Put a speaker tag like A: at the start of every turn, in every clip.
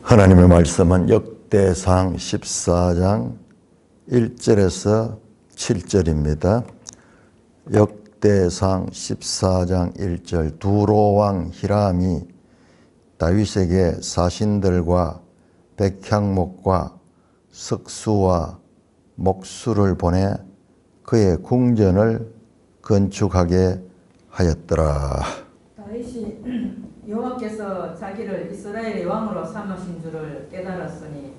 A: 하나님의 말씀은 역대상 14장 1절에서 7절입니다. 역대상 14장 1절 두로왕 히람이 다윗에게 사신들과 백향목과 석수와 목수를 보내 그의 궁전을 건축하게 하였더라.
B: 다윗이 여호와께서 자기를 이스라엘의 왕으로 삼으신 줄을 깨달았으니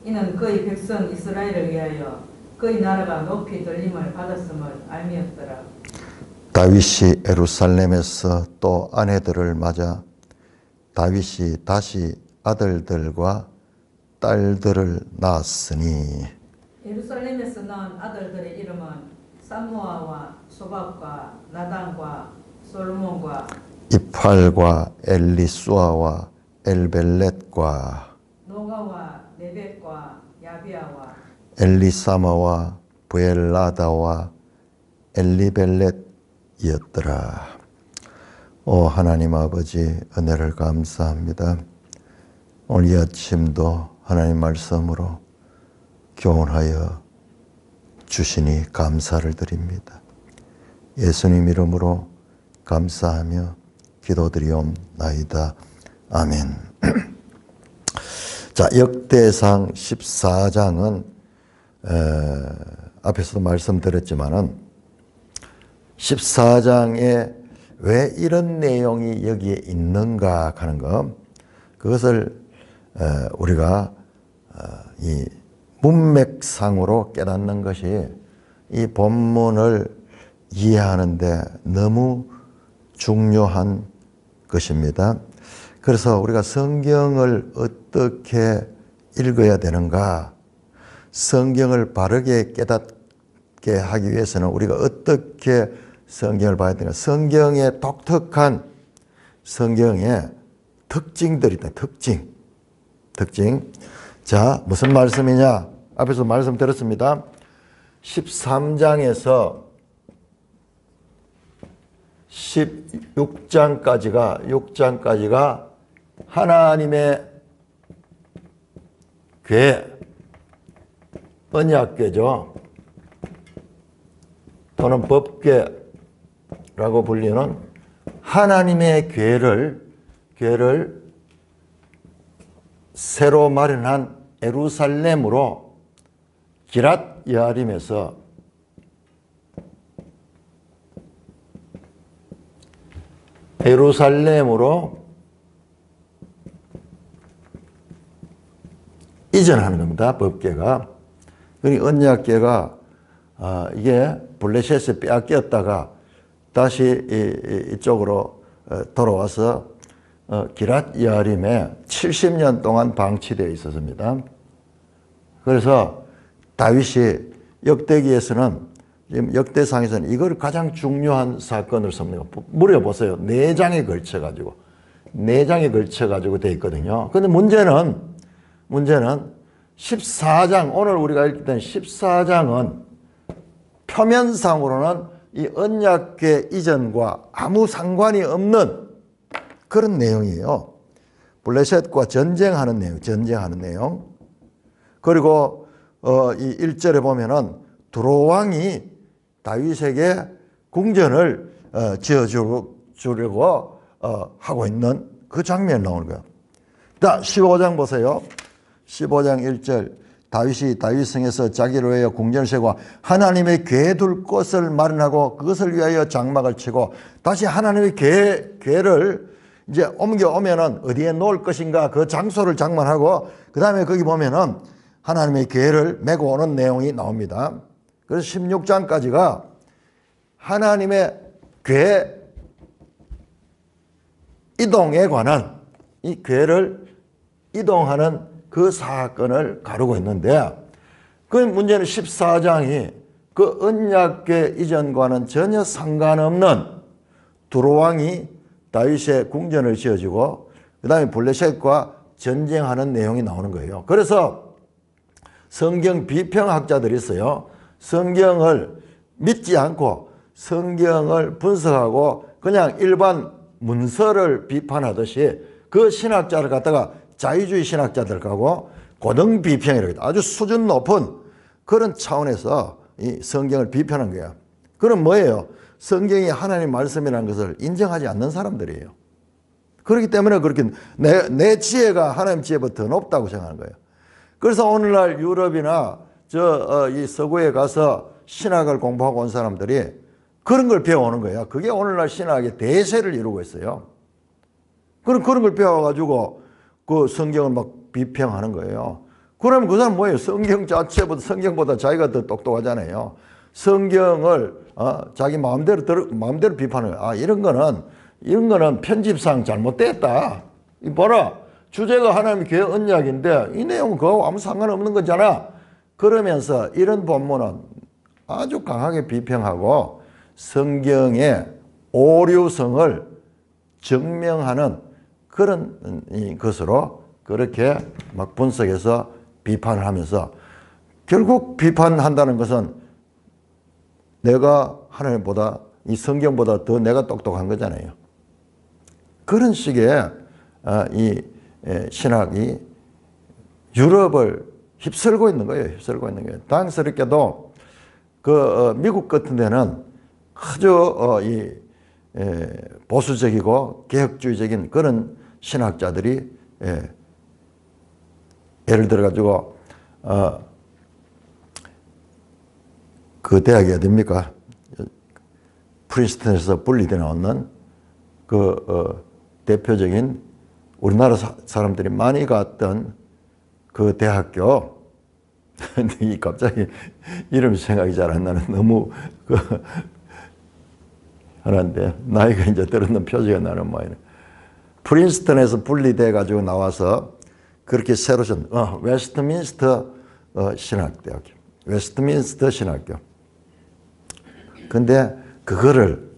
B: 이는 그의 백성 이스라엘을 위하여 그의 나라가 높이 들림을 받았음을 알미었더라.
A: 다윗이 예루살렘에서 또 아내들을 맞아 다윗이 다시 아들들과 딸들을 낳았으니
B: 예루살렘에서 낳은 아들들의 이름은 삼무아와 소박과 나단과 솔로몬과
A: 이팔과 엘리수아와 엘벨렛과
B: 노가와 네벳과 야비아와
A: 엘리사마와 부엘라다와 엘리벨렛이었더라. 오 하나님 아버지, 은혜를 감사합니다. 오늘 이 아침도 하나님 말씀으로 교훈하여 주시니 감사를 드립니다. 예수님 이름으로 감사하며 기도드리옵나이다. 아멘. 자, 역대상 14장은 앞에서도 말씀드렸지만은 14장에 왜 이런 내용이 여기에 있는가 하는 것, 그것을 우리가 이 문맥상으로 깨닫는 것이 이 본문을 이해하는데 너무 중요한 것입니다. 그래서 우리가 성경을 어떻게 읽어야 되는가, 성경을 바르게 깨닫게 하기 위해서는 우리가 어떻게 성경을 봐야 되는가, 성경의 독특한 성경의 특징들이 있다. 특징. 자, 무슨 말씀이냐? 앞에서 말씀드렸습니다. 13장에서 6장까지가 하나님의 궤, 언약궤죠. 또는 법궤라고 불리는 하나님의 궤를 새로 마련한 예루살렘으로 기랏 여아림에서 예루살렘으로 이전하는 겁니다. 법궤가. 그러니 언약궤가 이게 블레셋에 빼앗겼다가 다시 이쪽으로 돌아와서 기랏 여아림에 70년 동안 방치되어 있었습니다. 그래서 다윗이 역대기에서는, 지금 역대상에서는 이걸 가장 중요한 사건을 삼는 거. 물어보세요. 4장에 걸쳐가지고 되어 있거든요. 근데 문제는 14장, 오늘 우리가 읽던 14장은 표면상으로는 이 언약궤 이전과 아무 상관이 없는 그런 내용이에요. 블레셋과 전쟁하는 내용. 그리고 이 1절에 보면은 두로왕이 다윗에게 궁전을 지어주려고 하고 있는 그 장면이 나오는 거예요. 자, 15장 보세요. 15장 1절 다윗이 다윗성에서 자기를 위하여 궁전을 세우고 하나님의 궤 둘 곳을 마련하고 그것을 위하여 장막을 치고 다시 하나님의 궤를 이제 옮겨오면은 어디에 놓을 것인가 그 장소를 장만하고 그 다음에 거기 보면은 하나님의 궤를 메고 오는 내용이 나옵니다. 그래서 16장까지가 하나님의 궤 이동에 관한 이 궤를 이동하는 그 사건을 가르고 있는데, 그 문제는 14장이 그 언약궤 이전과는 전혀 상관없는 두로왕이 다윗의 궁전을 지어주고 그 다음에 블레셋과 전쟁하는 내용이 나오는 거예요. 그래서 성경 비평학자들이 있어요. 성경을 믿지 않고 성경을 분석하고 그냥 일반 문서를 비판하듯이 그 신학자를 갖다가 자유주의 신학자들하고 고등 비평이라고 아주 수준 높은 그런 차원에서 이 성경을 비판한 거야. 그럼 뭐예요? 성경이 하나님 말씀이라는 것을 인정하지 않는 사람들이에요. 그렇기 때문에 그렇게 내 지혜가 하나님 지혜보다 더 높다고 생각하는 거예요. 그래서 오늘날 유럽이나 이 서구에 가서 신학을 공부하고 온 사람들이 그런 걸 배워오는 거예요. 그게 오늘날 신학의 대세를 이루고 있어요. 그런 걸 배워가지고 그 성경을 막 비평하는 거예요. 그러면 그 사람 뭐예요? 성경보다 자기가 더 똑똑하잖아요. 성경을 자기 마음대로 비판하는 거예요. 이런 거는 편집상 잘못됐다. 이 봐라. 주제가 하나님의 교회 언약인데 이 내용은 그거하고 아무 상관없는 거잖아. 그러면서 이런 본문은 아주 강하게 비평하고 성경의 오류성을 증명하는 그런 것으로 그렇게 막 분석해서 비판을 하면서 결국 비판한다는 것은 내가 하나님보다 이 성경보다 더 내가 똑똑한 거잖아요. 그런 식의 이 신학이 유럽을 휩쓸고 있는 거예요. 당스럽게도 미국 같은 데는 아주 보수적이고 개혁주의적인 그런 신학자들이 예를 들어 가지고 그 대학이 어딥니까? 프린스턴에서 분리돼 나오는 대표적인 우리나라 사람들이 많이 갔던 그 대학교. 근데 갑자기 이름이 생각이 잘 안 나는 너무 하나인데 나이가 이제 들었는 표지가 나는 모양이네. 프린스턴에서 분리돼 가지고 나와서 그렇게 새로 웨스트민스터 신학대학교. 웨스트민스터 신학교. 근데 그거를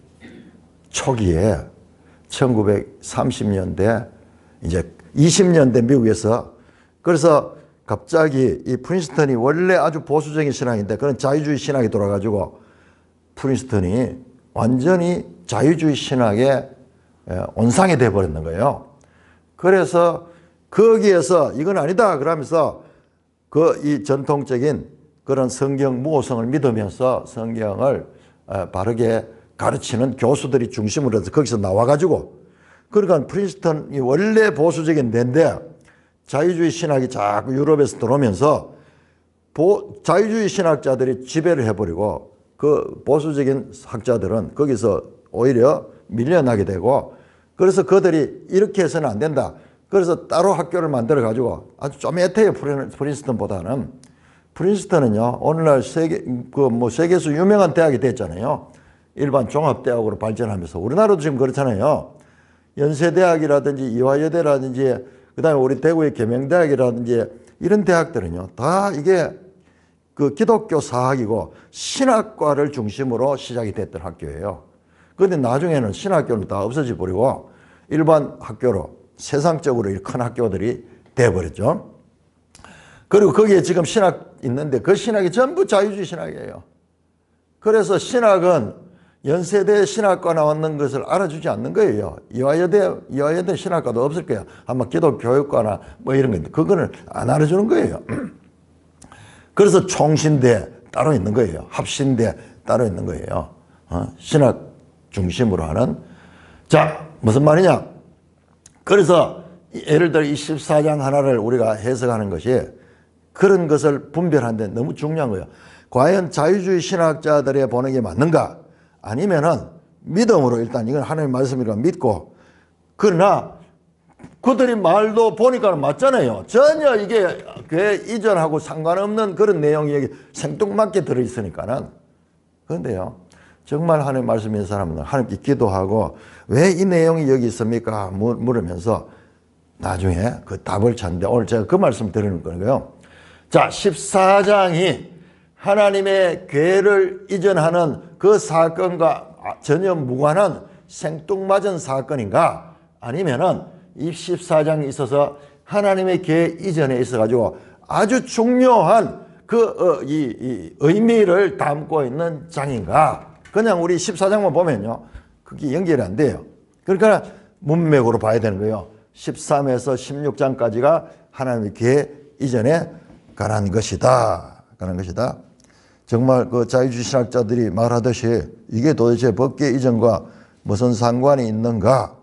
A: 초기에 1930년대 이제 20년대 미국에서 그래서 갑자기 이 프린스턴이 원래 아주 보수적인 신학인데 그런 자유주의 신학이 돌아가지고 프린스턴이 완전히 자유주의 신학의 온상이 돼버렸는 거예요. 그래서 거기에서 이건 아니다 그러면서 이 전통적인 그런 성경 무호성을 믿으면서 성경을 바르게 가르치는 교수들이 중심으로 해서 거기서 나와가지고 그러니까 프린스턴이 원래 보수적인 데인데 자유주의 신학이 자꾸 유럽에서 들어오면서 자유주의 신학자들이 지배를 해버리고 그 보수적인 학자들은 거기서 오히려 밀려나게 되고 그래서 그들이 이렇게 해서는 안 된다. 그래서 따로 학교를 만들어 가지고 아주 쪼매태요. 프린스턴보다는. 프린스턴은요 오늘날 세계에서 유명한 대학이 됐잖아요. 일반 종합대학으로 발전하면서 우리나라도 지금 그렇잖아요. 연세대학이라든지 이화여대라든지 그다음에 우리 대구의 계명대학이라든지 이런 대학들은요 다 이게 그 기독교 사학이고 신학과를 중심으로 시작이 됐던 학교예요. 그런데 나중에는 신학교는 다 없어져 버리고 일반 학교로 세상적으로 큰 학교들이 돼버렸죠. 그리고 거기에 지금 신학 있는데 그 신학이 전부 자유주의 신학이에요. 그래서 신학은 연세대 신학과 나왔는 것을 알아주지 않는 거예요. 이화여대 신학과도 없을 거예요. 아마 기독교육과나 뭐 이런 건데 그거는 안 알아주는 거예요. 그래서 총신대 따로 있는 거예요. 합신대 따로 있는 거예요. 신학 중심으로 하는. 자, 무슨 말이냐? 그래서 예를 들어 이 14장 하나를 우리가 해석하는 것이 그런 것을 분별하는 데 너무 중요한 거예요. 과연 자유주의 신학자들의 보는 게 맞는가? 아니면은 믿음으로 일단 이건 하나님의 말씀이라고 믿고 그러나 그들이 말도 보니까 맞잖아요. 전혀 이게 교회 이전하고 상관없는 그런 내용이 여기 생뚱맞게 들어있으니까는. 그런데요 정말 하나님 말씀 있는 사람은 하나님께 기도하고 왜 이 내용이 여기 있습니까? 물으면서 나중에 그 답을 찾는데 오늘 제가 그 말씀 드리는 거예요. 자, 14장이 하나님의 교회를 이전하는 그 사건과 전혀 무관한 생뚱맞은 사건인가? 아니면은 이 14장이 있어서 하나님의 교회 이전에 있어가지고 아주 중요한 이 의미를 담고 있는 장인가? 그냥 우리 14장만 보면요. 그게 연결이 안 돼요. 그러니까 문맥으로 봐야 되는 거예요. 13에서 16장까지가 하나님의 계획 이전에 관한 것이다. 관한 것이다. 정말 그 자유주의신학자들이 말하듯이 이게 도대체 법계 이전과 무슨 상관이 있는가?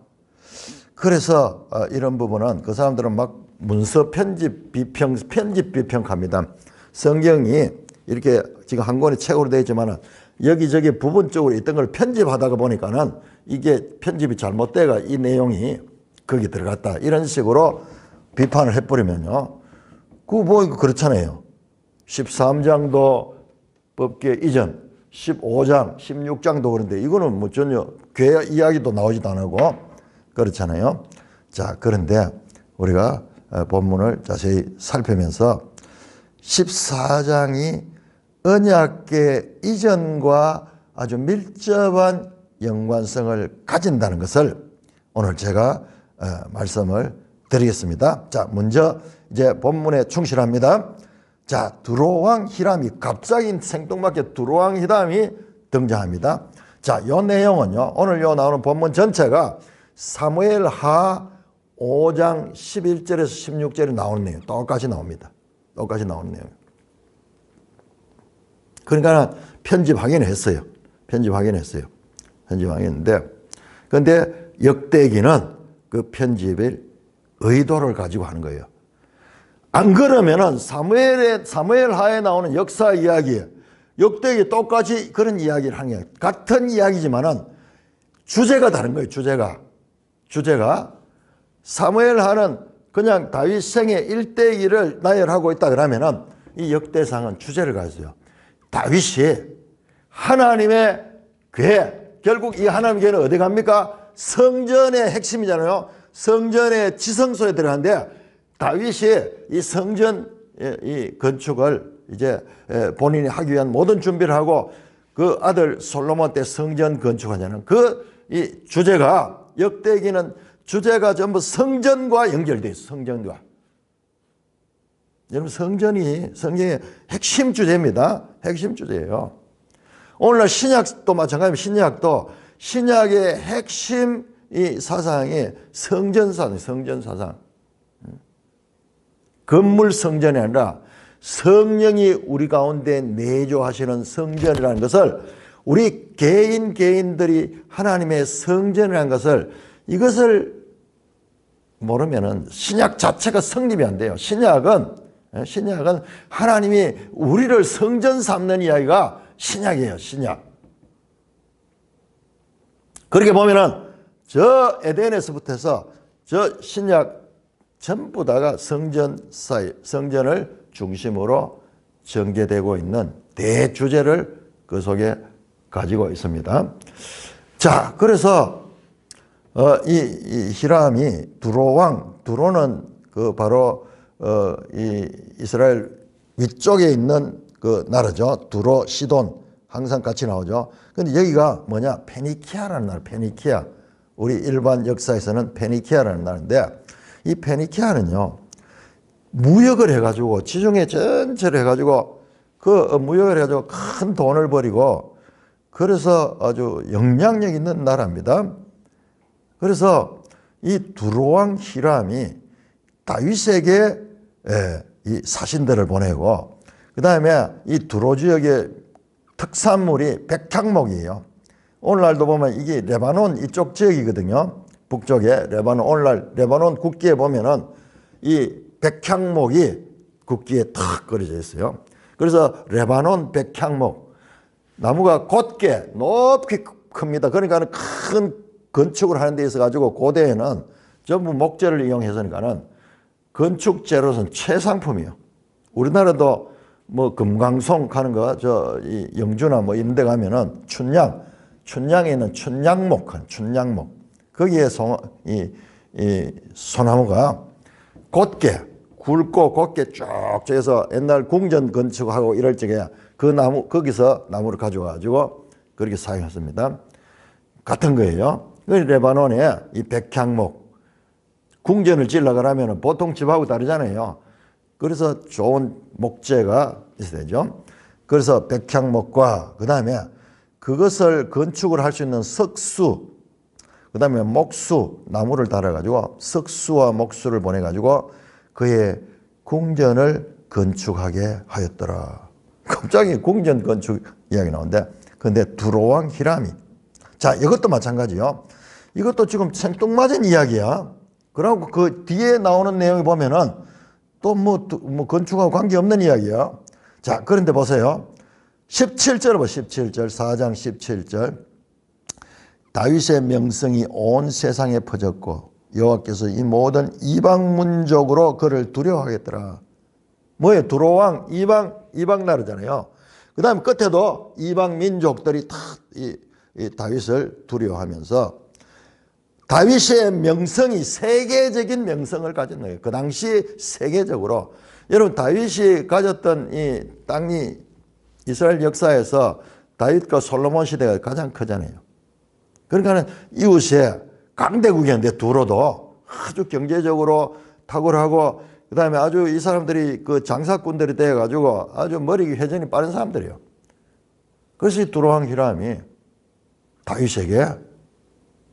A: 그래서 이런 부분은 그 사람들은 막 문서 편집 비평합니다. 성경이 이렇게 지금 한 권의 책으로 되어 있지만 여기저기 부분적으로 있던 걸 편집하다가 보니까는 이게 편집이 잘못돼가 이 내용이 거기 들어갔다. 이런 식으로 비판을 해버리면요. 그거 뭐 그렇잖아요. 13장도 법계 이전, 15장, 16장도 그런데 이거는 뭐 전혀 괴 이야기도 나오지도 않고 그렇잖아요. 자, 그런데 우리가 본문을 자세히 살피면서 14장이 언약계 이전과 아주 밀접한 연관성을 가진다는 것을 오늘 제가 말씀을 드리겠습니다. 자, 먼저 이제 본문에 충실합니다. 자, 두로왕 히람이 갑자기 생뚱맞게 두로왕 히람이 등장합니다. 자, 이 내용은요. 오늘 요 나오는 본문 전체가 사무엘하 5장 11절에서 16절에 나오는 내용 똑같이 나옵니다. 똑같이 나오는 내용. 그러니까 편집하긴 했어요. 편집하긴 했는데 그런데 역대기는 그 편집의 의도를 가지고 하는 거예요. 안 그러면은 사무엘하에 나오는 역사 이야기, 역대기 똑같이 그런 이야기를 하는 거예요. 같은 이야기지만은 주제가 다른 거예요. 주제가 사무엘하는 그냥 다윗 생의 일대기를 나열하고 있다 그러면은 이 역대상은 주제를 가져요. 다윗이 하나님의 계획, 결국 이 하나님의 계획은 어디 갑니까? 성전의 핵심이잖아요. 성전의 지성소에 들어가는데 다윗이 이 성전 이 건축을 이제 본인이 하기 위한 모든 준비를 하고 그 아들 솔로몬 때 성전 건축하자는 그 이 주제가 역대기는 주제가 전부 성전과 연결되어 있어요. 성전과. 여러분 성전이 성경의 핵심 주제입니다. 핵심 주제예요. 오늘날 신약도 마찬가지입니다. 신약도 신약의 핵심 이 사상이 성전사상, 성전사상. 건물 성전이 아니라 성령이 우리 가운데 내조하시는 성전이라는 것을 우리 개인들이 하나님의 성전이라는 것을 이것을 모르면은 신약 자체가 성립이 안 돼요. 신약은 하나님이 우리를 성전 삼는 이야기가 신약이에요. 신약. 그렇게 보면은 저 에덴에서부터 해서 저 신약 전부 다가 성전을 중심으로 전개되고 있는 대주제를 그 속에 가지고 있습니다. 자, 그래서 이 히람이 두로는 그 바로 이 이스라엘 위쪽에 있는 그 나라죠. 두로, 시돈 항상 같이 나오죠. 근데 여기가 뭐냐? 페니키아라는 나라. 페니키아. 우리 일반 역사에서는 페니키아라는 나라인데 이 페니키아는요. 무역을 해가지고 지중해 전체를 해가지고 그 무역을 해가지고 큰 돈을 벌이고 그래서 아주 영향력 있는 나라입니다. 그래서 이 두로왕 히람이 다윗에게 이 사신들을 보내고 그 다음에 이 두로 지역의 특산물이 백향목이에요. 오늘날도 보면 이게 레바논 이쪽 지역이거든요. 북쪽에 레바논, 오늘날 레바논 국기에 보면은 이 백향목이 국기에 탁 그려져 있어요. 그래서 레바논 백향목, 나무가 곧게 높게 큽니다. 그러니까 큰 건축을 하는 데 있어 가지고 고대에는 전부 목재를 이용해서니까는 건축 재료는 최상품이에요. 우리나라도 뭐 금강송 하는 거, 이 영주나 뭐 이런 데 가면은 춘향에 있는 춘향목, 거기에 이 소나무가 곧게 굵고 곧게 쭉 해서 옛날 궁전 건축하고 이럴 적에 그 나무, 거기서 나무를 가져가지고 그렇게 사용했습니다. 같은 거예요. 레바논에 이 백향목, 궁전을 지으려고 하면 보통 집하고 다르잖아요. 그래서 좋은 목재가 있어야 되죠. 그래서 백향목과 그 다음에 그것을 건축을 할 수 있는 석수, 그 다음에 목수, 나무를 달아가지고 석수와 목수를 보내가지고 그의 궁전을 건축하게 하였더라. 갑자기 궁전 건축 이야기 나오는데, 근데 두로왕 히람이. 자, 이것도 마찬가지요. 이것도 지금 생뚱맞은 이야기야. 그러고 그 뒤에 나오는 내용을 보면은 또 뭐 건축하고 관계없는 이야기야. 자, 그런데 보세요. 17절 봐, 17절. 4장 17절. 다윗의 명성이 온 세상에 퍼졌고 여호와께서 이 모든 이방 민족으로 그를 두려워하겠더라. 뭐예요? 두로왕 이방 나라잖아요. 그 다음에 끝에도 이방 민족들이 다 이 다윗을 두려워하면서 다윗의 명성이 세계적인 명성을 가진 거예요. 그 당시 세계적으로. 여러분, 다윗이 가졌던 이 땅이 이스라엘 역사에서 다윗과 솔로몬 시대가 가장 크잖아요. 그러니까 이웃에 강대국이었는데 두로도 아주 경제적으로 탁월하고 그 다음에 아주 이 사람들이 그 장사꾼들이 되어가지고 아주 머리 회전이 빠른 사람들이에요. 그래서 이 두로왕 히람이 다윗에게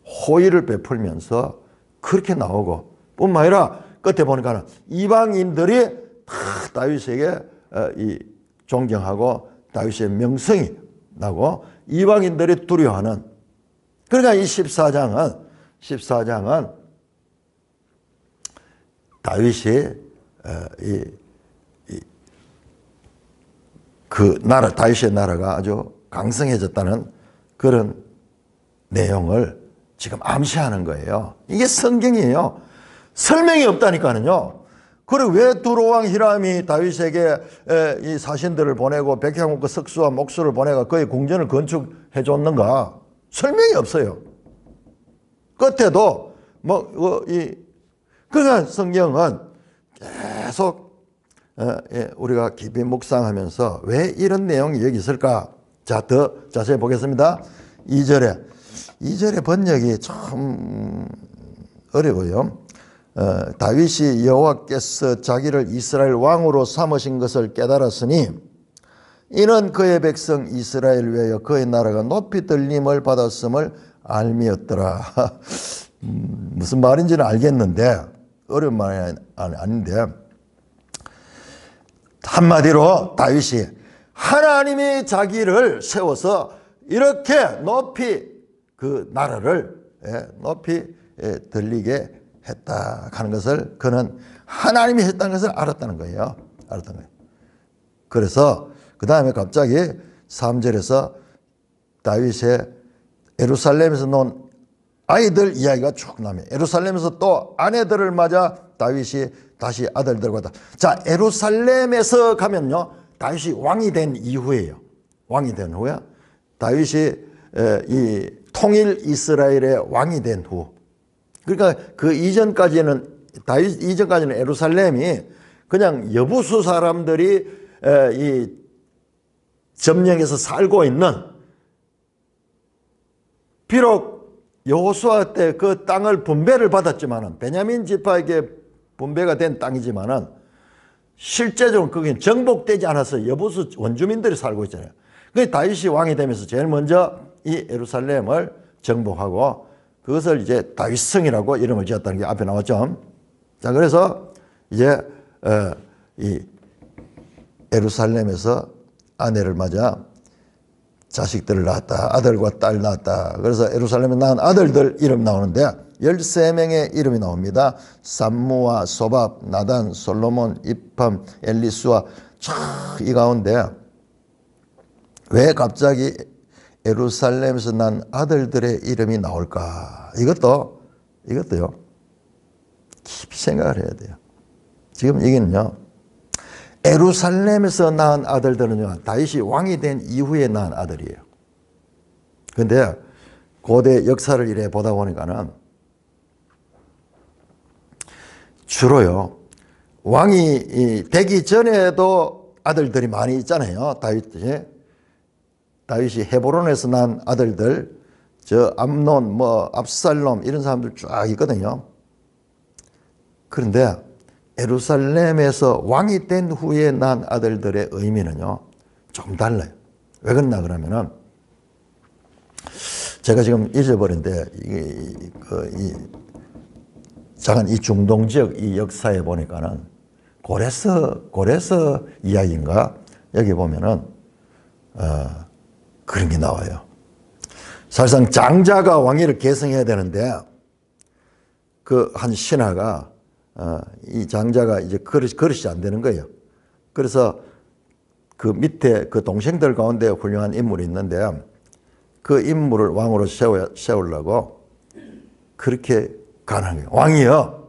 A: 호의를 베풀면서 그렇게 나오고 뿐만 아니라 끝에 보니까 이방인들이 다 다윗에게 존경하고 다윗의 명성이 나고 이방인들이 두려워하는. 그러니까 이 14장은 다윗이 그 나라, 다윗의 나라가 아주 강성해졌다는 그런 내용을 지금 암시하는 거예요. 이게 성경이에요. 설명이 없다니까요. 그리고 왜 두로왕 히람이 다윗에게 이 사신들을 보내고 백향목과 석수와 목수를 보내가 그의 궁전을 건축해 줬는가? 설명이 없어요. 끝에도 그러니까 성경은 계속 우리가 깊이 묵상하면서 왜 이런 내용이 여기 있을까? 자, 더 자세히 보겠습니다. 2절의 번역이 참 어려워요. 다윗이 여호와께서 자기를 이스라엘 왕으로 삼으신 것을 깨달았으니 이는 그의 백성 이스라엘 외에 그의 나라가 높이 들림을 받았음을 알미였더라. 무슨 말인지는 알겠는데 어려운 말이 아닌데 한마디로 다윗이 하나님이 자기를 세워서 이렇게 높이 그 나라를 높이 들리게 했다 하는 것을 그는 하나님이 했다는 것을 알았다는 거예요. 그래서 그 다음에 갑자기 3절에서 다윗의 예루살렘에서 놓은 아이들 이야기가 쭉 나와요. 예루살렘에서 또 아내들을 맞아 다윗이 다시 아들들과 다. 자, 예루살렘에서 가면요, 다윗이 왕이 된 이후에요. 왕이 된 후에 다윗이 이 통일 이스라엘의 왕이 된 후. 그러니까 그 이전까지는 다윗 이전까지는 예루살렘이 그냥 여부수 사람들이 이 점령해서 살고 있는, 비록 여호수아 때 그 땅을 분배를 받았지만은 베냐민 지파에게 분배가 된 땅이지만은 실제적으로 그게 정복되지 않아서 여부수 원주민들이 살고 있잖아요. 그 다윗이 왕이 되면서 제일 먼저 이 예루살렘을 정복하고 그것을 이제 다윗성이라고 이름을 지었다는 게 앞에 나왔죠. 자, 그래서 이제 이 예루살렘에서 아내를 맞아 자식들을 낳았다. 아들과 딸 낳았다. 그래서 예루살렘에 낳은 아들들 이름 나오는데 13명의 이름이 나옵니다. 삼무와 소밥, 나단, 솔로몬, 입함, 엘리수아. 이 가운데 왜 갑자기 예루살렘에서 난 아들들의 이름이 나올까? 이것도요, 깊이 생각을 해야 돼요. 지금 이게는요, 예루살렘에서 낳은 아들들은요, 다윗이 왕이 된 이후에 낳은 아들이에요. 근데 고대 역사를 이래 보다 보니까는 주로요, 왕이 되기 전에도 아들들이 많이 있잖아요. 다윗이 헤브론에서 난 아들들, 저 암논, 압살롬 이런 사람들 쫙 있거든요. 그런데 예루살렘에서 왕이 된 후에 난 아들들의 의미는요, 좀 달라요. 왜 그러나 그러면은, 제가 지금 잊어버린데 잠깐 이 중동 지역 이 역사에 보니까는 고레스 이야기인가 여기 보면은 그런 게 나와요. 사실상 장자가 왕위를 계승해야 되는데 그 한 신하가 이 장자가 이제 그릇이 안 되는 거예요. 그래서 그 밑에 그 동생들 가운데 훌륭한 인물이 있는데 그 인물을 왕으로 세우려고 그렇게 가는 거예요. 왕이요.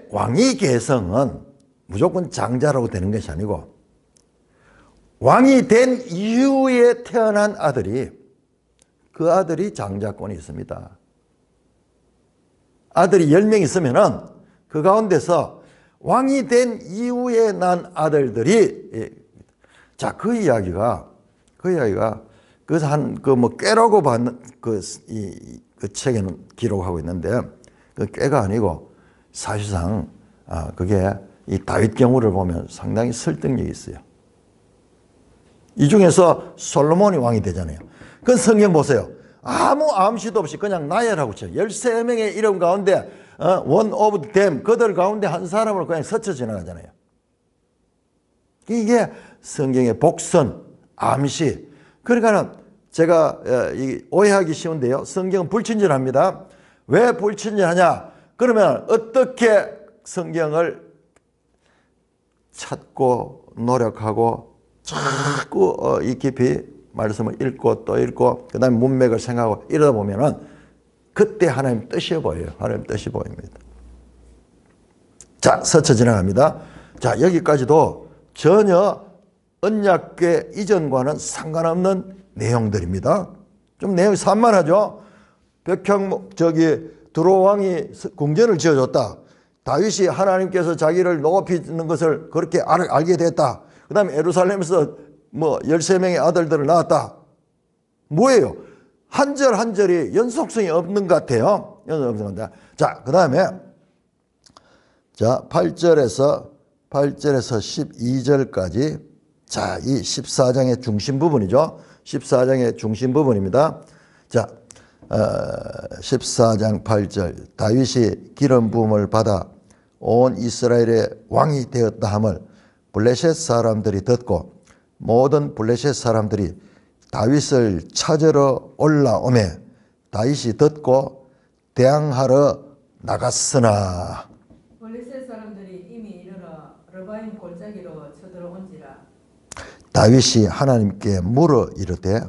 A: 왕위 계승은 무조건 장자라고 되는 것이 아니고 왕이 된 이후에 태어난 아들이 그 아들이 장자권이 있습니다. 아들이 10명 있으면은 그 가운데서 왕이 된 이후에 난 아들들이 자, 그 이야기가 꾀라고 받는 그 책에는 기록하고 있는데 그 꾀가 아니고 사실상 그게 이 다윗 경우를 보면 상당히 설득력이 있어요. 이 중에서 솔로몬이 왕이 되잖아요. 그 성경 보세요. 아무 암시도 없이 그냥 나열하고 쳐요. 13명의 이름 가운데 one of them 그들 가운데 한 사람을 그냥 스쳐 지나가잖아요. 이게 성경의 복선, 암시. 그러니까는 제가 오해하기 쉬운데요. 성경은 불친절합니다. 왜 불친절하냐? 그러면 어떻게 성경을 찾고 노력하고 자꾸 이 깊이 말씀을 읽고 또 읽고 그 다음에 문맥을 생각하고 이러다 보면은 그때 하나님 뜻이 보여요. 하나님 뜻이 보입니다. 자, 스쳐 지나갑니다. 자, 여기까지도 전혀 언약궤 이전과는 상관없는 내용들입니다. 좀 내용이 산만하죠. 두로왕이 궁전을 지어줬다. 다윗이 하나님께서 자기를 높이는 것을 그렇게 알게 됐다. 그 다음에 예루살렘에서 13명의 아들들을 낳았다. 뭐예요? 한 절 한 절이 연속성이 없는 것 같아요. 자, 그 다음에 8절에서 12절까지 자, 이 14장의 중심 부분이죠. 14장의 중심 부분입니다. 자, 14장 8절 다윗이 기름 부음을 받아 온 이스라엘의 왕이 되었다 함을 블레셋 사람들이 듣고 모든 블레셋 사람들이 다윗을 찾으러 올라오매 다윗이 듣고 대항하러 나갔으나
B: 블레셋 사람들이 이미 이르러 르바임 골짜기로 쳐들어온지라.
A: 다윗이 하나님께 물어 이르되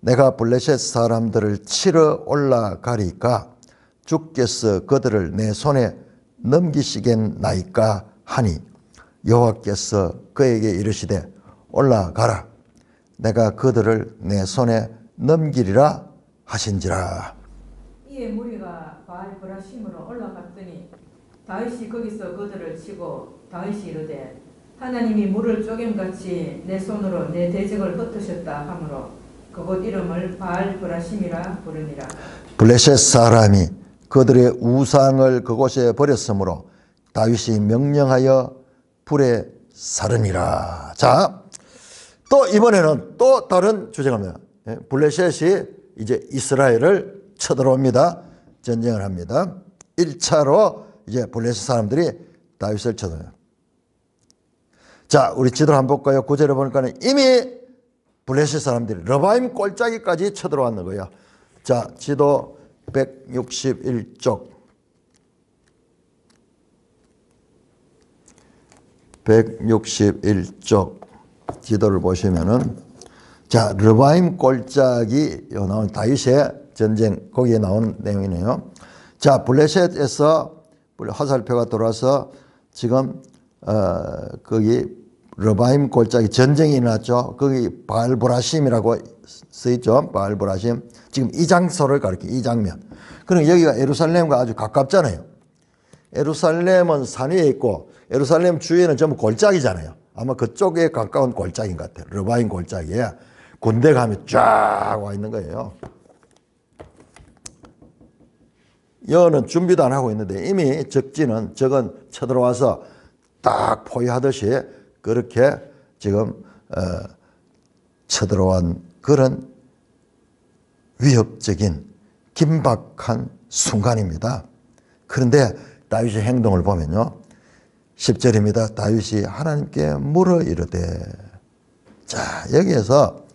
A: 내가 블레셋 사람들을 치러 올라가리까 주께서 그들을 내 손에 넘기시겠나이까 하니 여호와께서 그에게 이르시되 올라가라 내가 그들을 내 손에 넘기리라 하신지라.
B: 이에 무리가 바알 브라심으로 올라갔더니 다윗이 거기서 그들을 치고 다윗이 이르되 하나님이 물을 쪼개같이 내 손으로 내 대적을 흩으셨다 하므로 그곳 이름을 바알 브라심이라 부르니라.
A: 블레셋 사람이 그들의 우상을 그곳에 버렸으므로 다윗이 명령하여 불에 사르니라. 자, 또 이번에는 또 다른 주제가 옵니다. 블레셋이 이제 이스라엘을 쳐들어옵니다. 전쟁을 합니다. 1차로 이제 블레셋 사람들이 다윗을 쳐들어요. 자, 우리 지도를 한번 볼까요? 9절에 보니까 이미 블레셋 사람들이 르바임 골짜기까지 쳐들어왔는 거예요. 자, 지도 161쪽 161쪽 지도를 보시면은 자, 르바임 골짜기 나온 다윗의 전쟁 거기에 나오는 내용이네요. 자, 블레셋에서 화살표가 돌아서 지금 거기 르바임 골짜기 전쟁이 났죠. 거기 바알브라심이라고 쓰있죠. 바알브라심. 지금 이 장소를 가리켜 이 장면. 그럼 여기가 예루살렘과 아주 가깝잖아요. 예루살렘은 산 위에 있고 예루살렘 주위에는 전부 골짜기잖아요. 아마 그쪽에 가까운 골짜기인 것 같아요. 르바임 골짜기에 군대 가면 쫙 와 있는 거예요. 여는 준비도 안 하고 있는데 이미 적은 쳐들어와서 딱 포위하듯이 그렇게 지금 쳐들어온 그런 위협적인 긴박한 순간입니다. 그런데 다윗의 행동을 보면요. 10절입니다. 다윗이 하나님께 물어 이르되. 자, 여기에서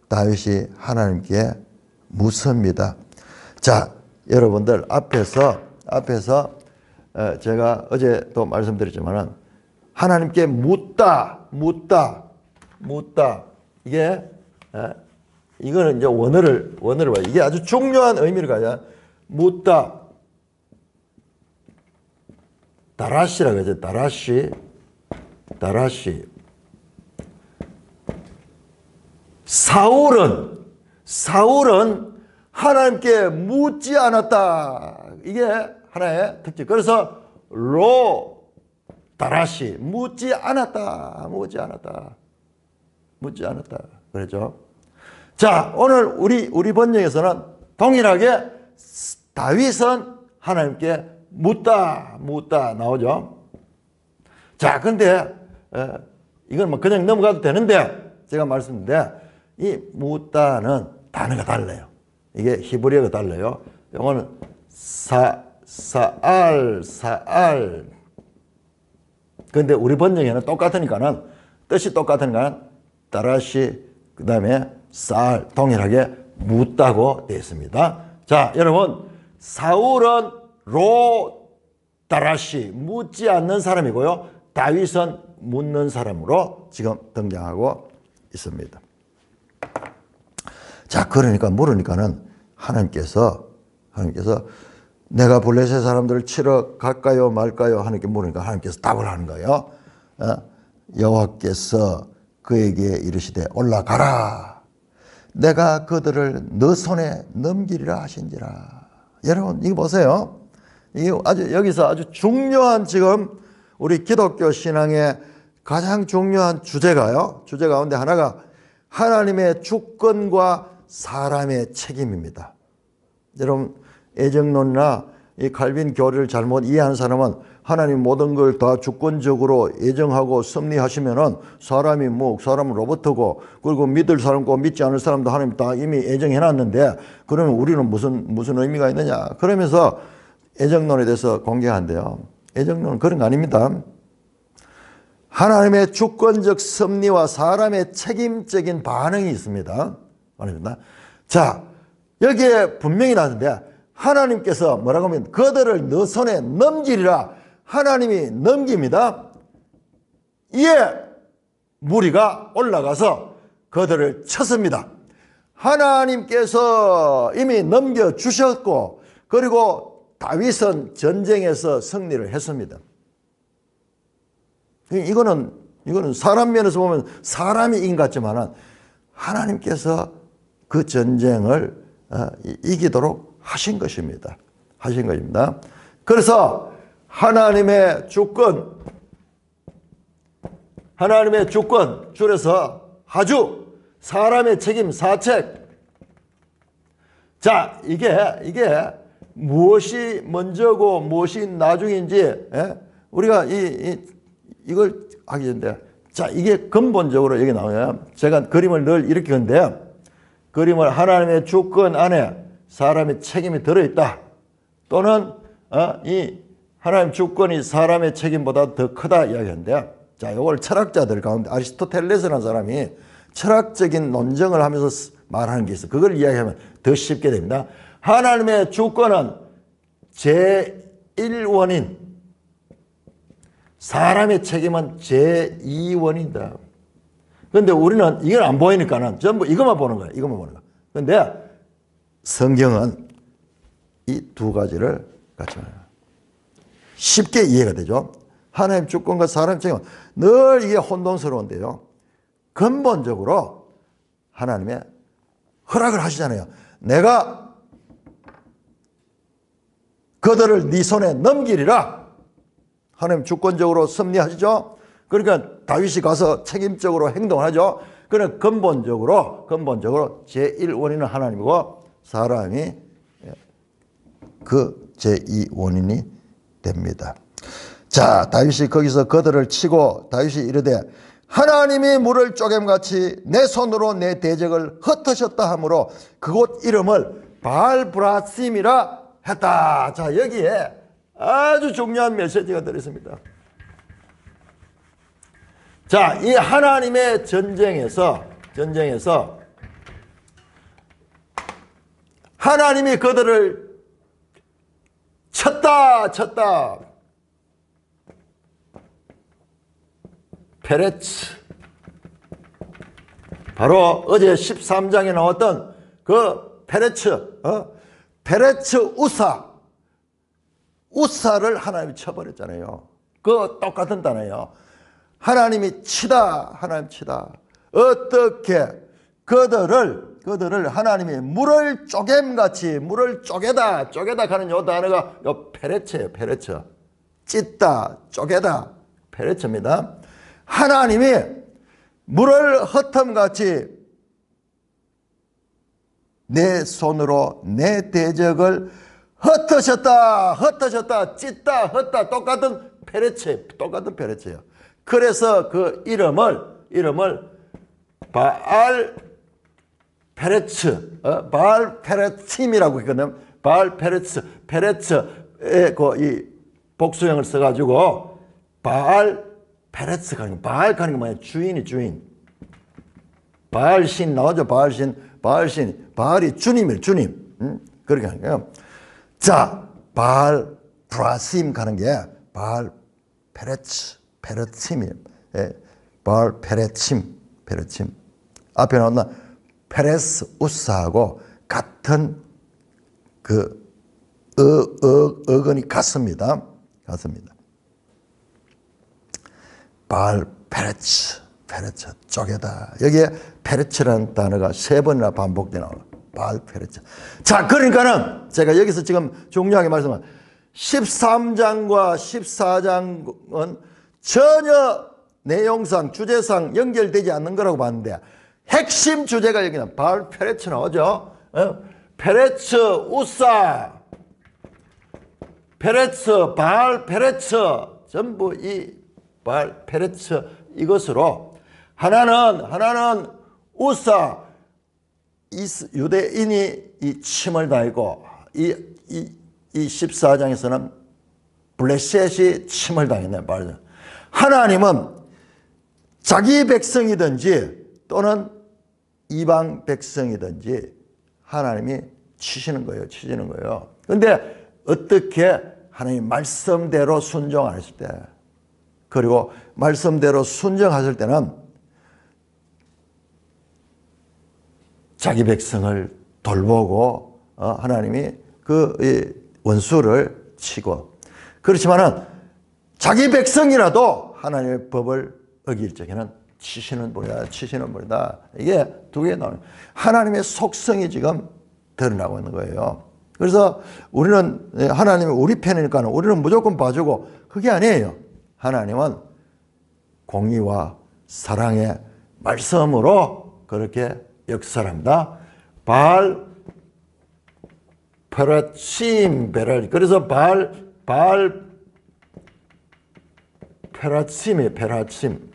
A: 다윗이 하나님께 묻습니다. 자, 여러분들 앞에서 제가 어제도 말씀드렸지만은 하나님께 묻다. 이게 이거는 이제 원어를 봐요. 이게 아주 중요한 의미를 가져. 묻다. 다라시라고 하죠. 다라시. 사울은 하나님께 묻지 않았다. 이게 하나의 특징. 그래서 다라시 묻지 않았다. 그렇죠? 자, 오늘 우리 번역에서는 동일하게 다윗은 하나님께 묻다 나오죠. 자, 근데 이건 뭐 그냥 넘어가도 되는데 제가 말씀드렸는데 이 묻다는 단어가 달라요. 이게 히브리어가 달라요. 이거는 사알. 근데 우리 번역에는 똑같으니까는 뜻이 똑같으니까 다라시 그다음에 쌀 동일하게 묻다고 되어 있습니다. 자, 여러분 사울은 다라시 묻지 않는 사람이고요. 다윗은 묻는 사람으로 지금 등장하고 있습니다. 자, 그러니까 물으니까는 하나님께서 내가 블레셋 사람들을 치러 갈까요 말까요 하나님께 물으니까 하나님께서 답을 하는 거예요. 여호와께서 그에게 이르시되 올라가라. 내가 그들을 너 손에 넘기리라 하신지라. 여러분 이거 보세요. 이게 여기서 아주 중요한 지금 우리 기독교 신앙의 가장 중요한 주제가요. 주제 가운데 하나가 하나님의 주권과 사람의 책임입니다. 여러분 애정론이나 이 칼빈 교리를 잘못 이해하는 사람은 하나님 모든 걸 다 주권적으로 예정하고 섭리하시면은 사람은 로봇이고 그리고 믿을 사람과 믿지 않을 사람도 하나님 다 이미 예정해놨는데 그러면 우리는 무슨 의미가 있느냐 그러면서 애정론에 대해서 공개한대요. 애정론은 그런 거 아닙니다. 하나님의 주권적 섭리와 사람의 책임적인 반응이 있습니다. 자, 여기에 분명히 나왔는데 하나님께서 뭐라고 하면 그들을 너 손에 넘기리라. 하나님이 넘깁니다. 이에 무리가 올라가서 그들을 쳤습니다. 하나님께서 이미 넘겨주셨고 그리고 다윗은 전쟁에서 승리를 했습니다. 이거는 사람 면에서 보면 사람이 이긴 것 같지만 하나님께서 그 전쟁을 이기도록 하신 것입니다. 그래서 하나님의 주권 줄여서 하주, 사람의 책임, 사책. 자, 이게 무엇이 먼저고 무엇이 나중인지 우리가 이걸 하기 전에 자, 이게 근본적으로 여기 나와요. 제가 그림을 늘 이렇게 그는데요. 그림을 하나님의 주권 안에 사람의 책임이 들어있다. 또는 이 하나님 주권이 사람의 책임보다 더 크다 이야기하는데요. 자, 이걸 철학자들 가운데 아리스토텔레스라는 사람이 철학적인 논쟁을 하면서 말하는 게 있어요. 그걸 이야기하면 더 쉽게 됩니다. 하나님의 주권은 제1원인, 사람의 책임은 제2원이다. 그런데 우리는 이걸 안 보이니까는 전부 이것만 보는 거예요. 그런데 성경은 이 두 가지를 같이 말해요. 쉽게 이해가 되죠. 하나님 주권과 사람 책임은 늘 이게 혼돈스러운데요. 근본적으로 하나님의 허락을 하시잖아요. 내가 그들을 네 손에 넘기리라. 하나님 주권적으로 섭리하시죠. 그러니까 다윗이 가서 책임적으로 행동하죠. 그러나 근본적으로 제1원인은 하나님이고 사람이 그 제2원인이 됩니다. 자, 다윗이 거기서 그들을 치고 다윗이 이르되 하나님이 물을 쪼개같이 내 손으로 내 대적을 흩으셨다 하므로 그곳 이름을 바알브라심이라 했다. 자, 여기에 아주 중요한 메시지가 들어있습니다. 자, 이 하나님의 전쟁에서 하나님이 그들을 쳤다. 페레츠. 바로 어제 13장에 나왔던 그 페레츠, 페레츠 우사를 하나님이 쳐버렸잖아요. 그 똑같은 단어예요. 하나님이 치다. 어떻게 그들을 하나님이 물을 쪼개같이 물을 쪼개다 하는 요 단어가 요 페레츠예요. 페레츠. 찢다, 쪼개다. 페레츠입니다. 하나님이 물을 흩음같이 내 손으로 내 대적을 흩으셨다, 찢다, 흩다. 똑같은 페레츠예요. 그래서 그 이름을 바알 페레침이라고 했거든요. 바알 페레츠의 이 복수형을 써가지고 바알 페레츠 가는 거. 바알 가는 거 뭐야? 주인. 바알신 나오죠. 바알신. 바알이 주님이에요. 주님. 그렇게 하는 거예요. 자, 바알 브라심 가는 게 바알 페레침이에요. 바알 페레침. 앞에 나온다. 페레스 우사하고 같은 그 어근이 같습니다. 바알 페레츠 쪼개다. 여기에 페레츠라는 단어가 3번이나 반복되어 나와요. 바알 페레츠. 자, 그러니까는 제가 여기서 지금 중요하게 말씀한 13장과 14장은 전혀 내용상, 주제상 연결되지 않는 거라고 봤는데 핵심 주제가 여기는 바알 페레츠 나오죠. 페레츠 우사, 바알 페레츠 전부 이 바알 페레츠 이것으로 하나는 우사 유대인이 이 침을 당했고 이 14장에서는 블레셋이 침을 당했네. 말이죠. 하나님은 자기 백성이든지 또는 이방 백성이든지 하나님이 치시는 거예요. 그런데 어떻게 하나님 말씀대로 순종 안 했을 때, 그리고 말씀대로 순종하실 때는 자기 백성을 돌보고 하나님이 그 원수를 치고, 그렇지만은 자기 백성이라도 하나님의 법을 어길 적에는 치시는 분이다. 이게 두 개 나오는 하나님의 속성이 지금 드러나고 있는 거예요. 그래서 우리는 하나님이 우리 편이니까 우리는 무조건 봐주고, 그게 아니에요. 하나님은 공의와 사랑의 말씀으로 그렇게 역사합니다. 바알 페라침 베랄. 그래서 바알 페라침이 페라침.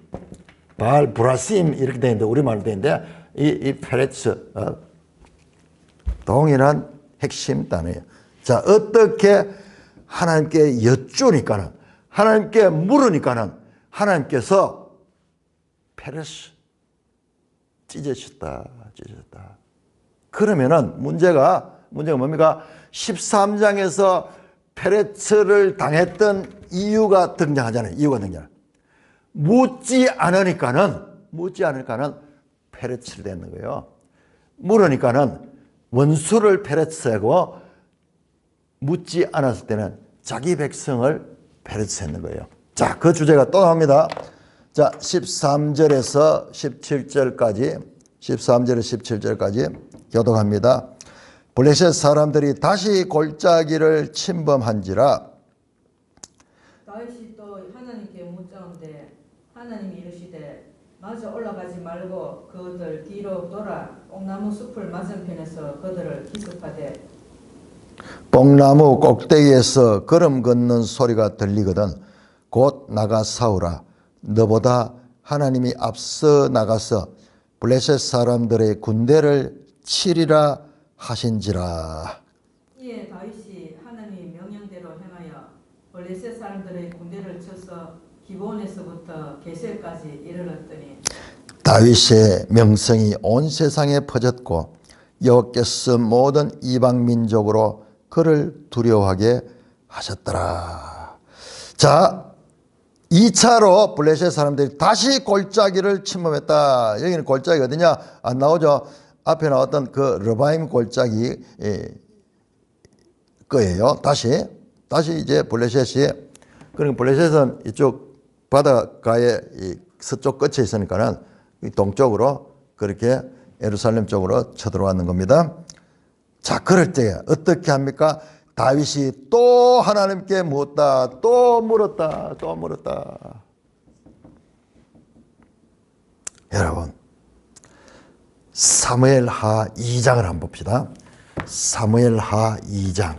A: 바알 브라심 이렇게 되는데 우리말로 되는데 이 페레츠 동일한 핵심 단어예요. 자, 어떻게 하나님께 여쭈니까는, 하나님께 물으니까는 하나님께서 페레스 찢으셨다. 그러면은 문제가 뭡니까? 13장에서 페레츠를 당했던 이유가 등장하잖아요. 묻지 않으니까는 페레츠를 됐는 거예요. 물으니까는 원수를 페레츠하고, 묻지 않았을 때는 자기 백성을 페레츠했는 거예요. 자, 그 주제가 또 나옵니다. 자, 13절에서 17절까지 교독합니다. 블레셋 사람들이 다시 골짜기를 침범한지라.
B: 다윗이 또 하나님께 묻자온데 하나님이 이르시되 마저 올라가지 말고 그들 뒤로 돌아 뽕나무 숲을 맞은편에서 그들을 기습하되.
A: 뽕나무 꼭대기에서 걸음 걷는 소리가 들리거든 곧 나가 싸우라. 너보다 하나님이 앞서 나가서 블레셋 사람들의 군대를 치리라 하신지라.
B: 이에 다윗이 하나님의 명령대로 행하여 블레셋 사람들의 군대를 쳐서 기브온에서부터 게셀까지 이르렀더니
A: 다윗의 명성이 온 세상에 퍼졌고 여호와께서 모든 이방 민족으로 그를 두려워하게 하셨더라. 자, 2차로 블레셋 사람들이 다시 골짜기를 침범했다. 여기는 골짜기 어디냐? 안 나오죠? 앞에 나왔던 그 르바임 골짜기 거예요. 다시 이제 블레셋이, 그러니까 블레셋은 이쪽 바닷가에 이 서쪽 끝에 있으니까는 동쪽으로 그렇게 예루살렘 쪽으로 쳐들어왔는 겁니다. 자, 그럴 때 어떻게 합니까? 다윗이 또 하나님께 묻다, 또 물었다. 여러분, 사무엘하 2장을 한번 봅시다. 사무엘하 2장.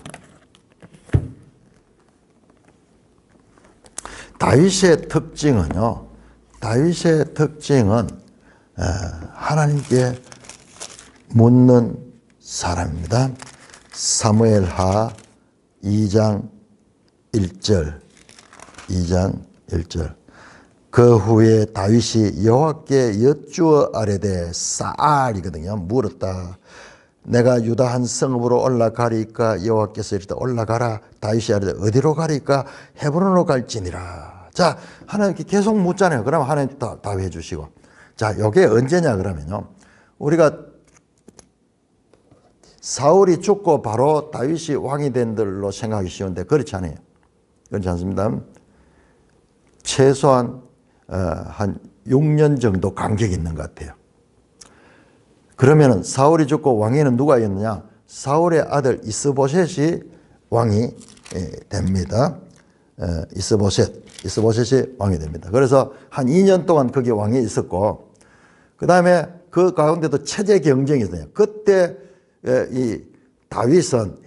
A: 다윗의 특징은요, 하나님께 묻는 사람입니다. 사무엘하 2장 1절. 그 후에 다윗이 여호와께 여쭈어 아뢰되 쌀이거든요. 물었다. 내가 유다 한 성읍으로 올라가리까? 여호와께서 이르되 올라가라. 다윗이 아뢰되 어디로 가리까? 헤브론으로 갈지니라. 자, 하나님께 계속 묻잖아요. 그러면 하나님 답해 주시고. 자, 이게 언제냐 그러면요, 우리가 사울이 죽고 바로 다윗이 왕이 된 들로 생각하기 쉬운데 그렇지 않아요. 그렇지 않습니다. 최소한 한 6년 정도 간격이 있는 것 같아요. 그러면은 사울이 죽고 왕위는 누가 있느냐? 사울의 아들 이스보셋이 왕이 됩니다. 이스보셋이 왕이 됩니다. 그래서 한 2년 동안 거기 왕이 있었고, 그 다음에 그 가운데도 체제 경쟁이 있어요. 그때 이 다윗은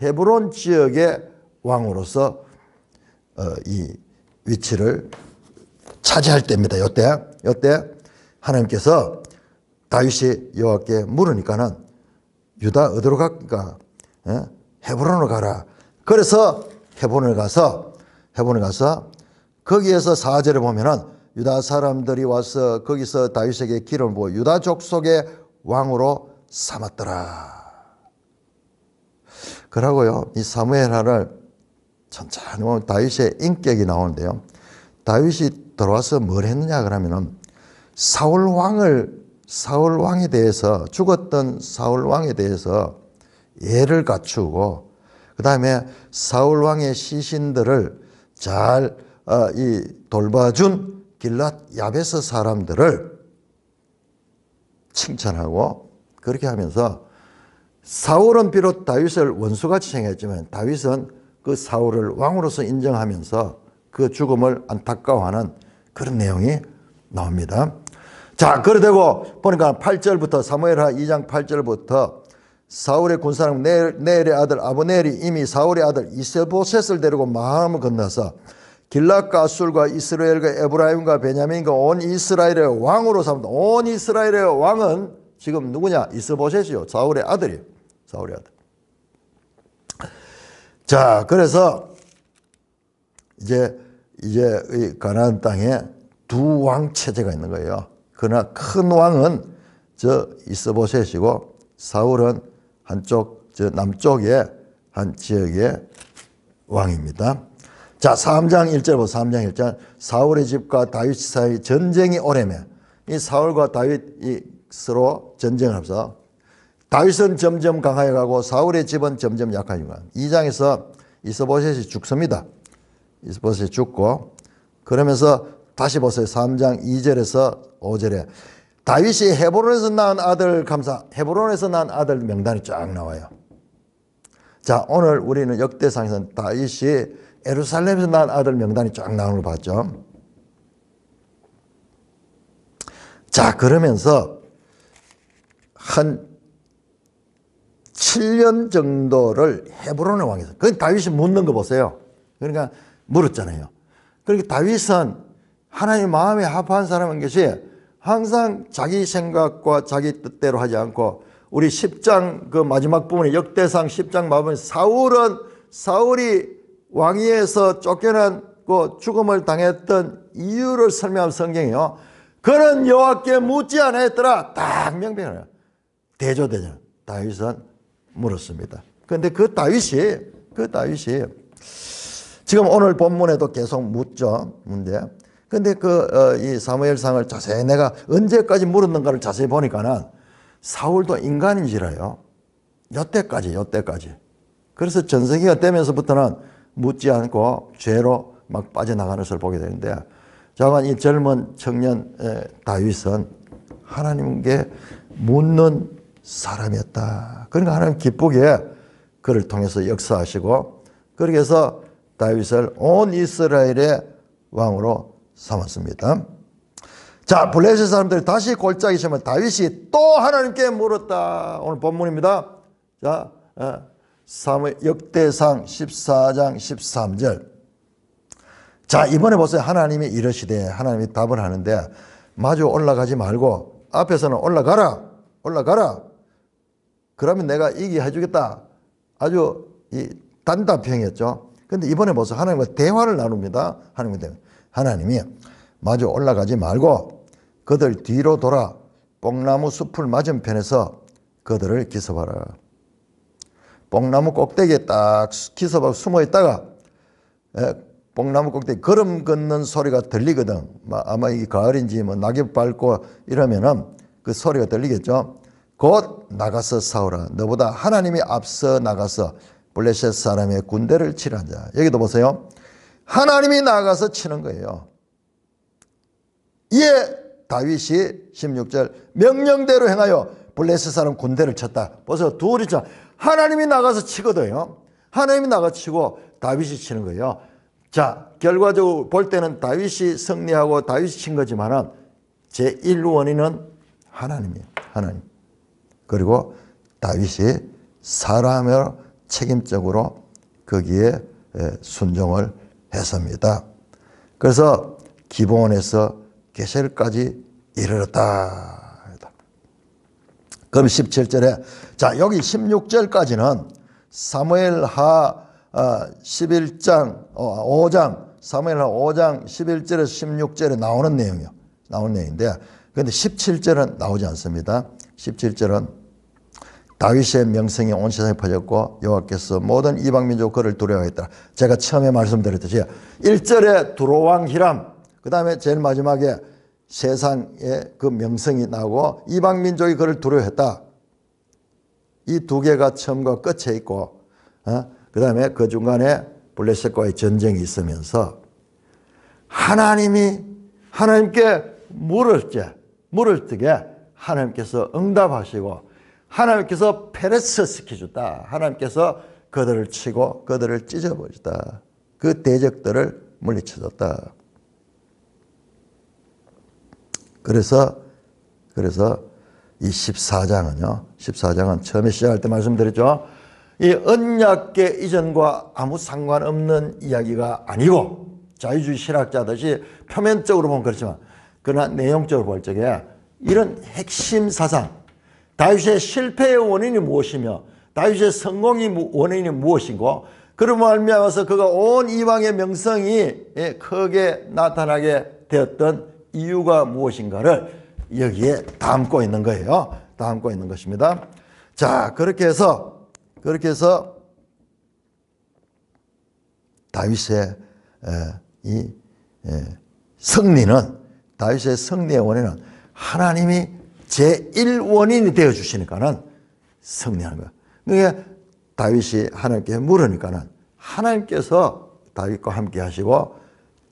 A: 헤브론 지역의 왕으로서 이 위치를 차지할 때입니다. 요때 하나님께서 다윗이 여호와께 물으니까는 유다 어디로 갈까? 헤브론으로 가라. 그래서 헤브론에 가서 거기에서 4절에 보면은 유다 사람들이 와서 거기서 다윗에게 기름을 부어 유다 족속의 왕으로 삼았더라. 그러고요, 이 사무엘하를 천천히 보면 다윗의 인격이 나오는데요, 다윗이 들어와서 뭘 했느냐 그러면은 사울 왕에 대해서, 죽었던 사울 왕에 대해서 예를 갖추고, 그 다음에 사울 왕의 시신들을 잘 돌봐준 길랏 야베스 사람들을 칭찬하고, 그렇게 하면서 사울은 비록 다윗을 원수같이 생각했지만 다윗은 그 사울을 왕으로서 인정하면서 그 죽음을 안타까워하는 그런 내용이 나옵니다. 자, 그러되고 보니까 8절부터, 사무엘하 2장 8절부터 사울의 군사람 네엘의 아들 아브넬이 이미 사울의 아들 이스보셋을 데리고 마함을 건너서 길랏과 아술과 이스라엘과 에브라임과 베냐민과 온 이스라엘의 왕으로 삼다. 온 이스라엘의 왕은 지금 누구냐? 이스보셋이요. 사울의 아들이에요. 사울의 아들. 자, 그래서 이제 이 가나안 땅에 두 왕 체제가 있는 거예요. 그러나 큰 왕은 저 이스보셋이고 사울은 한쪽, 저 남쪽의 한 지역의 왕입니다. 자, 3장 1절 보세요. 3장 1절. 사울의 집과 다윗 사이 전쟁이 오래매. 이 사울과 다윗이 서로 전쟁을 하면서 다윗은 점점 강하게 가고 사울의 집은 점점 약해지고, 2장에서 이스보셋이 죽습니다. 이스보셋이 죽고, 그러면서 다시 보세요. 3장 2절에서 5절에 다윗이 헤브론에서 낳은 아들 헤브론에서 낳은 아들 명단이 쫙 나와요. 자, 오늘 우리는 역대상에서는 다윗이 예루살렘에서 낳은 아들 명단이 쫙 나오는 걸 봤죠. 자, 그러면서 한 7년 정도를 헤브론의 왕에서, 그 다윗이 묻는 거 보세요. 그러니까 물었잖아요. 그러니까 다윗은 하나님 마음에 합한 사람인 것이 항상 자기 생각과 자기 뜻대로 하지 않고 우리 10장 그 마지막 부분에 역대상 10장 마지막에 사울이 왕위에서 쫓겨나고 죽음을 당했던 이유를 설명한 성경이요. 그는 여호와께 묻지 않았더라. 딱 명백해요. 대조되냐. 다윗은 물었습니다. 그런데 그 다윗이 지금 오늘 본문에도 계속 묻죠. 문제. 근데 이 사무엘상을 자세히 내가 언제까지 물었는가를 자세히 보니까는 사울도 인간인지라요. 요때까지. 그래서 전성기가 되면서부터는 묻지 않고 죄로 막 빠져나가는 것을 보게 되는데, 자관 이 젊은 청년 다윗은 하나님께 묻는 사람이었다. 그러니까 하나님 기쁘게 그를 통해서 역사하시고, 그렇게 해서 다윗을 온 이스라엘의 왕으로 삼았습니다. 자, 블레셋 사람들이 다시 골짜기 시험을 다윗이 또 하나님께 물었다. 오늘 본문입니다. 자, 역대상 14장 13절. 자, 이번에 보세요. 하나님이 이러시되, 하나님이 답을 하는데 마주 올라가지 말고 앞에서는 올라가라. 그러면 내가 이기게 해주겠다. 아주 단답형이었죠. 근데 이번에 보세요. 하나님과 대화를 나눕니다. 하나님이 마주 올라가지 말고 그들 뒤로 돌아 뽕나무 숲을 맞은편에서 그들을 기습하라. 뽕나무 꼭대기에 딱 기습하고 숨어 있다가 뽕나무 꼭대기 걸음 걷는 소리가 들리거든. 아마 이게 가을인지 낙엽 밟고 이러면은 그 소리가 들리겠죠. 곧 나가서 싸우라. 너보다 하나님이 앞서 나가서 블레셋 사람의 군대를 치라. 여기도 보세요. 하나님이 나가서 치는 거예요. 이에 다윗이 16절 명령대로 행하여 블레셋 사람 군대를 쳤다. 보세요. 둘이 쳐. 하나님이 나가서 치거든요. 하나님이 나가 치고 다윗이 치는 거예요. 자, 결과적으로 볼 때는 다윗이 승리하고 다윗이 친 거지만은 제1원인은 하나님이에요. 하나님. 그리고 다윗이 사람으로 책임적으로 거기에 순종을 했습니다. 그래서 기브온에서 게셀까지 이르렀다. 그럼 17절에, 자, 여기 16절까지는 사무엘하 11장 5장 사무엘하 5장 11절에서 16절에 나오는 내용이요. 나오는 내용인데, 그런데 17절은 나오지 않습니다. 17절은 다윗의 명성이 온 세상에 퍼졌고 여호와께서 모든 이방 민족 그를 두려워했다. 제가 처음에 말씀드렸듯이 1절에 두로왕 히람, 그 다음에 제일 마지막에 세상에 그 명성이 나오고 이방 민족이 그를 두려워했다. 이 두 개가 처음과 끝에 있고, 그 다음에 그 중간에 블레셋과의 전쟁이 있으면서 하나님께 물을 적에 하나님께서 응답하시고 하나님께서 페레스 시켜줬다. 하나님께서 그들을 치고 그들을 찢어버렸다. 그 대적들을 물리쳐줬다. 그래서 이 14장은 처음에 시작할 때 말씀드렸죠. 이 언약궤 이전과 아무 상관없는 이야기가 아니고, 자유주의 신학자듯이 표면적으로 보면 그렇지만 그러나 내용적으로 볼 적에 이런 핵심 사상, 다윗의 실패의 원인이 무엇이며 다윗의 성공의 원인이 무엇이고, 그로 말미암아서 그가 온 이방의 명성이 크게 나타나게 되었던 이유가 무엇인가를 여기에 담고 있는 거예요. 담고 있는 것입니다. 자, 그렇게 해서 다윗의 이 승리는, 다윗의 승리의 원인은 하나님이 제1원인이 되어 주시니까는 승리하는 거야. 그러니까 다윗이 하나님께 물으니까는 하나님께서 다윗과 함께 하시고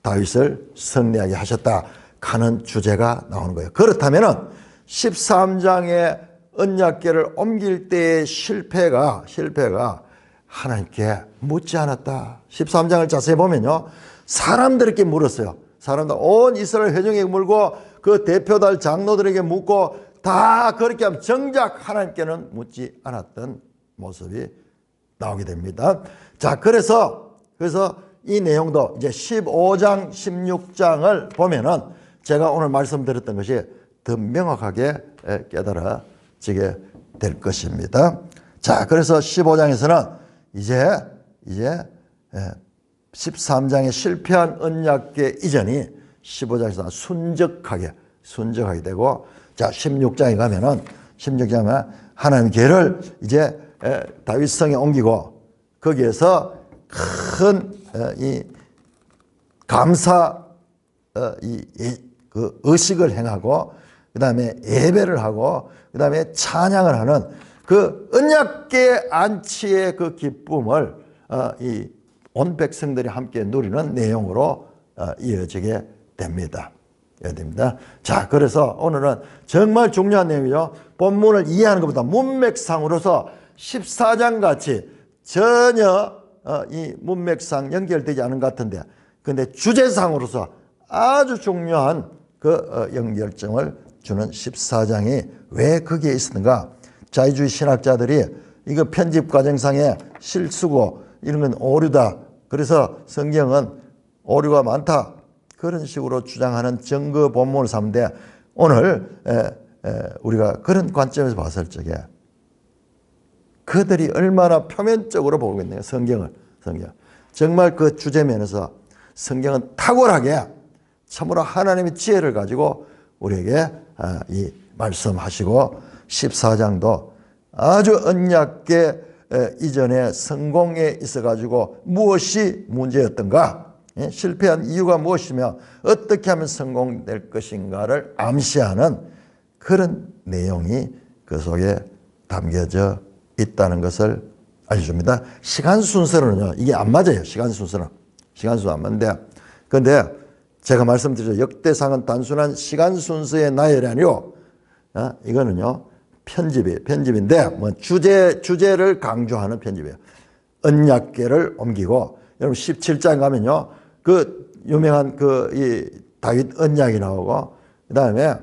A: 다윗을 승리하게 하셨다 하는 주제가 나오는 거예요. 그렇다면은 13장의 언약궤를 옮길 때의 실패가 하나님께 묻지 않았다. 13장을 자세히 보면요, 사람들에게 물었어요. 사람들 온 이스라엘 회중에게 물고 그 대표달 장로들에게 묻고 다 그렇게 하면 정작 하나님께는 묻지 않았던 모습이 나오게 됩니다. 자, 그래서 이 내용도 이제 15장, 16장을 보면은 제가 오늘 말씀드렸던 것이 더 명확하게 깨달아지게 될 것입니다. 자, 그래서 15장에서는 이제 13장에 실패한 언약궤 이전이 15장에서 순적하게 되고, 자, 16장에 가면은 하나님 궤를 이제 다윗성에 옮기고 거기에서 큰 이 감사 그 의식을 행하고 그다음에 예배를 하고 그다음에 찬양을 하는 그 언약궤 안치의 그 기쁨을 이 온 백성들이 함께 누리는 내용으로 이어지게 됩니다. 자, 그래서 오늘은 정말 중요한 내용이죠. 본문을 이해하는 것보다 문맥상으로서 14장 같이 전혀 이 문맥상 연결되지 않은 것 같은데, 근데 주제상으로서 아주 중요한 그 연결점을 주는 14장이 왜 거기에 있었는가? 자유주의 신학자들이 이거 편집 과정상의 실수고 이런 건 오류다. 그래서 성경은 오류가 많다. 그런 식으로 주장하는 증거 본문을 삼는데, 오늘 우리가 그런 관점에서 봤을 적에 그들이 얼마나 표면적으로 보고 있네요. 성경. 정말 그 주제면에서 성경은 탁월하게 참으로 하나님의 지혜를 가지고 우리에게 이 말씀하시고, 14장도 아주 언약궤 이전에 성공에 있어가지고 무엇이 문제였던가, 실패한 이유가 무엇이며 어떻게 하면 성공될 것인가를 암시하는 그런 내용이 그 속에 담겨져 있다는 것을 알려줍니다. 시간 순서로는요, 이게 안 맞아요. 시간 순서 안 맞는데, 그런데 제가 말씀드렸죠. 역대상은 단순한 시간 순서의 나열이 아니고 이거는요 편집인데, 뭐 주제를 강조하는 편집이에요. 언약궤를 옮기고, 여러분 17장 가면요 그 유명한 이 다윗 언약이 나오고, 그 다음에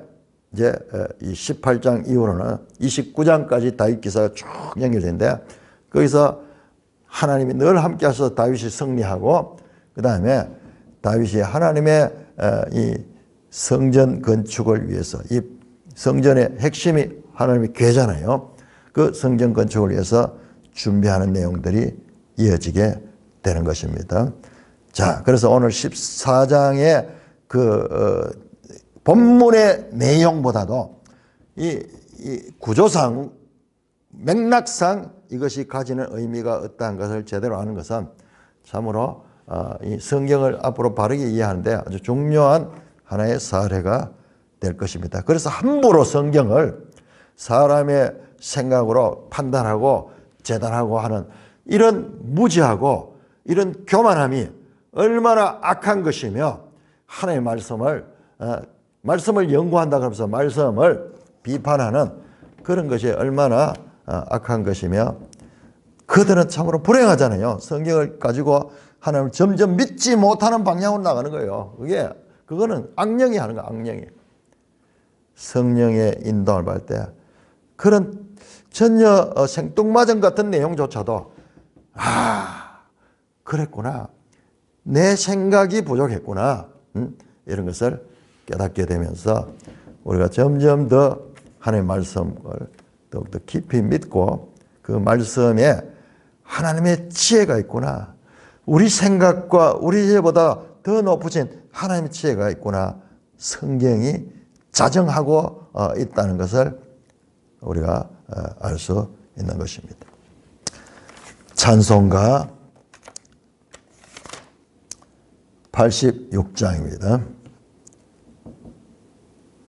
A: 이제 이 18장 이후로는 29장까지 다윗 기사가 쭉 연결되는데, 거기서 하나님이 늘 함께 하셔서 다윗이 승리하고, 그 다음에 다윗이 하나님의 이 성전 건축을 위해서, 이 성전의 핵심이 하나님의 궤잖아요. 그 성전 건축을 위해서 준비하는 내용들이 이어지게 되는 것입니다. 자, 그래서 오늘 14장의 본문의 내용보다도 이 구조상, 맥락상 이것이 가지는 의미가 어떠한 것을 제대로 아는 것은 참으로 이 성경을 앞으로 바르게 이해하는데 아주 중요한 하나의 사례가 될 것입니다. 그래서 함부로 성경을 사람의 생각으로 판단하고 재단하고 하는 이런 무지하고 이런 교만함이 얼마나 악한 것이며, 하나님의 말씀을 연구한다 그러면서 말씀을 비판하는 그런 것이 얼마나 악한 것이며, 그들은 참으로 불행하잖아요. 성경을 가지고 하나님을 점점 믿지 못하는 방향으로 나가는 거예요. 그거는 악령이 하는 거야, 악령이. 성령의 인도를 받을 때 그런 전혀 생뚱맞은 같은 내용조차도 그랬구나, 내 생각이 부족했구나, 이런 것을 깨닫게 되면서 우리가 점점 더 하나님의 말씀을 더욱더 깊이 믿고, 그 말씀에 하나님의 지혜가 있구나, 우리 생각과 우리 지혜보다 더 높으신 하나님의 지혜가 있구나, 성경이 자정하고 있다는 것을 우리가 알 수 있는 것입니다. 찬송가 86장입니다.